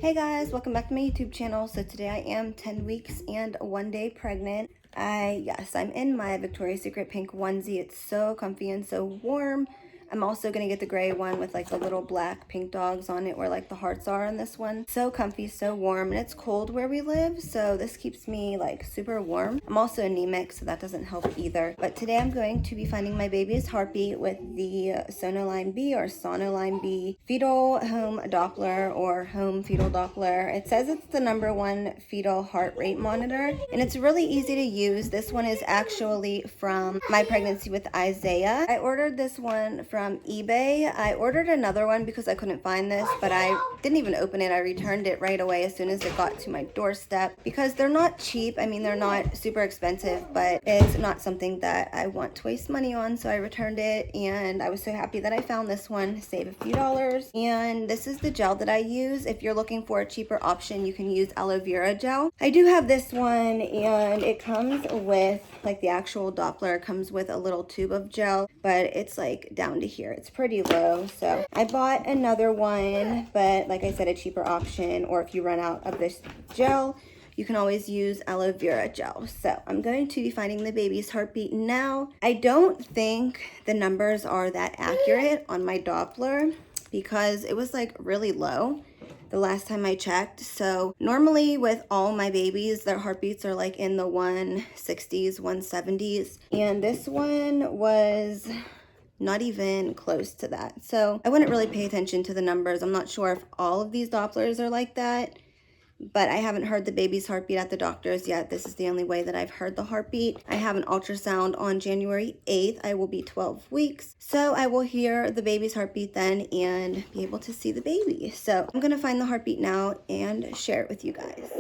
Hey guys, welcome back to my YouTube channel. So today I am 10 weeks and 1 day pregnant. I'm in my Victoria's Secret pink onesie. It's so comfy and so warm. I'm also gonna get the gray one with like the little black pink dogs on it where like the hearts are in this one. So comfy, so warm, and it's cold where we live, so this keeps me like super warm. I'm also anemic, so that doesn't help either. But today I'm going to be finding my baby's heartbeat with the Sonoline B or Sonoline B Fetal Home Doppler or Home Fetal Doppler. It says it's the #1 fetal heart rate monitor, and it's really easy to use. This one is actually from my pregnancy with Isaiah. I ordered this one from eBay. I ordered another one because I couldn't find this, but I didn't even open it. I returned it right away as soon as it got to my doorstep because they're not cheap. I mean, they're not super expensive, but it's not something that I want to waste money on, so I returned it, and I was so happy that I found this one, save a few dollars. And this is the gel that I use. If you're looking for a cheaper option, you can use aloe vera gel. I do have this one, and it comes with like the actual Doppler comes with a little tube of gel, but it's like down to here. It's pretty low, so I bought another one, but like I said, a cheaper option, or if you run out of this gel, you can always use aloe vera gel. So I'm going to be finding the baby's heartbeat now. I don't think the numbers are that accurate on my Doppler because it was like really low the last time I checked. So normally with all my babies, their heartbeats are like in the 160s, 170s. And this one was not even close to that. So I wouldn't really pay attention to the numbers. I'm not sure if all of these Dopplers are like that, but I haven't heard the baby's heartbeat at the doctor's yet. This is the only way that I've heard the heartbeat. I have an ultrasound on January 8th. I will be 12 weeks. So I will hear the baby's heartbeat then and be able to see the baby. So I'm gonna find the heartbeat now and share it with you guys.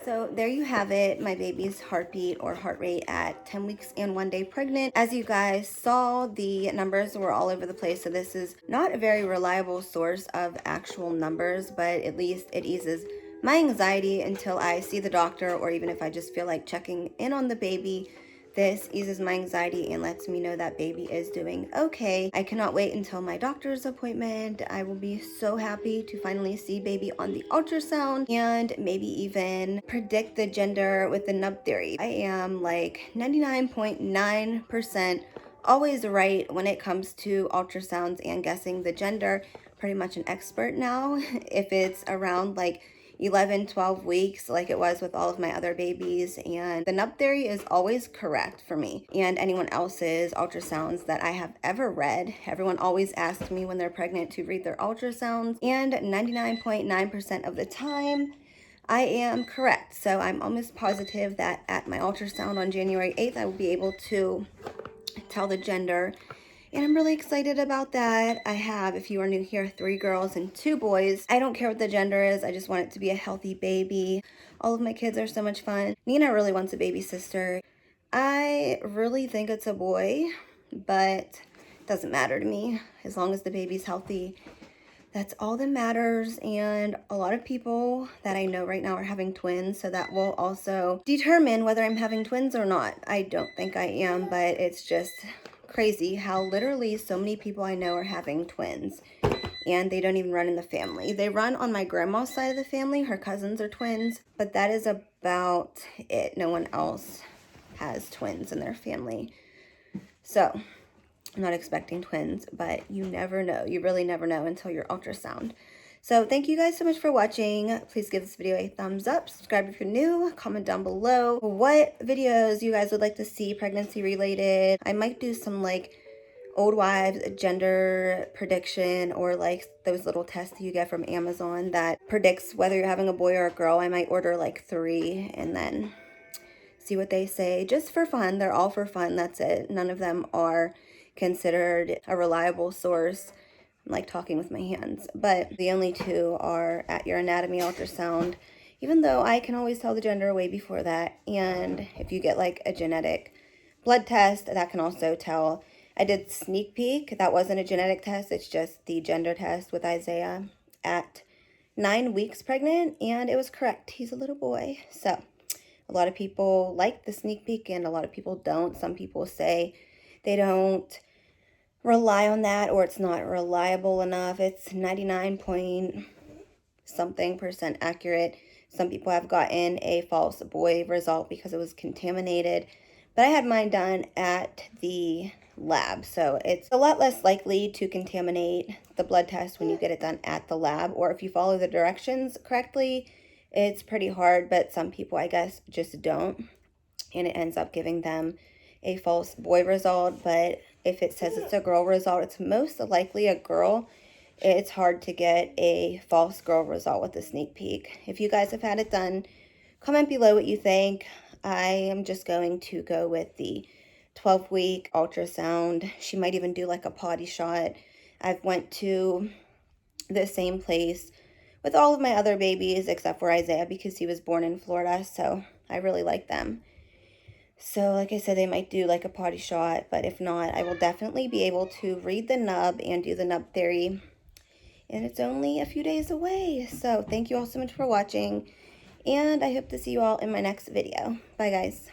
So there you have it, my baby's heartbeat or heart rate at 10 weeks and 1 day pregnant. As you guys saw, the numbers were all over the place, so this is not a very reliable source of actual numbers, but at least it eases my anxiety until I see the doctor, or even if I just feel like checking in on the baby. This eases my anxiety and lets me know that baby is doing okay. I cannot wait until my doctor's appointment. I will be so happy to finally see baby on the ultrasound and maybe even predict the gender with the nub theory. I am like 99.9% always right when it comes to ultrasounds and guessing the gender. Pretty much an expert now. If it's around like 11, 12 weeks like it was with all of my other babies, and the nub theory is always correct for me and anyone else's ultrasounds that I have ever read. Everyone always asks me when they're pregnant to read their ultrasounds, and 99.9% of the time I am correct. So I'm almost positive that at my ultrasound on January 8th I will be able to tell the gender, and I'm really excited about that. I have, if you are new here, 3 girls and 2 boys. I don't care what the gender is. I just want it to be a healthy baby. All of my kids are so much fun. Nina really wants a baby sister. I really think it's a boy, but it doesn't matter to me. As long as the baby's healthy, that's all that matters. And a lot of people that I know right now are having twins, so that will also determine whether I'm having twins or not. I don't think I am, but it's just crazy how literally so many people I know are having twins, and they don't even run in the family. They run on my grandma's side of the family. Her cousins are twins, but that is about it. No one else has twins in their family. So I'm not expecting twins, but you never know. You really never know until your ultrasound. So thank you guys so much for watching. Please give this video a thumbs up. Subscribe if you're new. Comment down below what videos you guys would like to see pregnancy related. I might do some like old wives gender prediction, or like those little tests you get from Amazon that predicts whether you're having a boy or a girl. I might order like 3 and then see what they say, just for fun. They're all for fun, that's it. None of them are considered a reliable source. I'm like talking with my hands, but the only 2 are at your anatomy ultrasound, even though I can always tell the gender way before that. And if you get like a genetic blood test, that can also tell. I did sneak peek. That wasn't a genetic test. It's just the gender test with Isaiah at 9 weeks pregnant, and it was correct. He's a little boy. So a lot of people like the sneak peek and a lot of people don't. Some people say they don't rely on that, or it's not reliable enough. It's 99 point something% accurate. Some people have gotten a false boy result because it was contaminated, but I had mine done at the lab, so it's a lot less likely to contaminate the blood test when you get it done at the lab, or if you follow the directions correctly. It's pretty hard, but some people, I guess, just don't, and it ends up giving them a false boy result. But if it says it's a girl result, it's most likely a girl. It's hard to get a false girl result with a sneak peek. If you guys have had it done, comment below what you think. I am just going to go with the 12-week ultrasound. She might even do like a potty shot. I've went to the same place with all of my other babies except for Isaiah because he was born in Florida, so I really like them. So like I said, they might do like a potty shot, but if not, I will definitely be able to read the nub and do the nub theory. And it's only a few days away. So thank you all so much for watching, and I hope to see you all in my next video. Bye guys.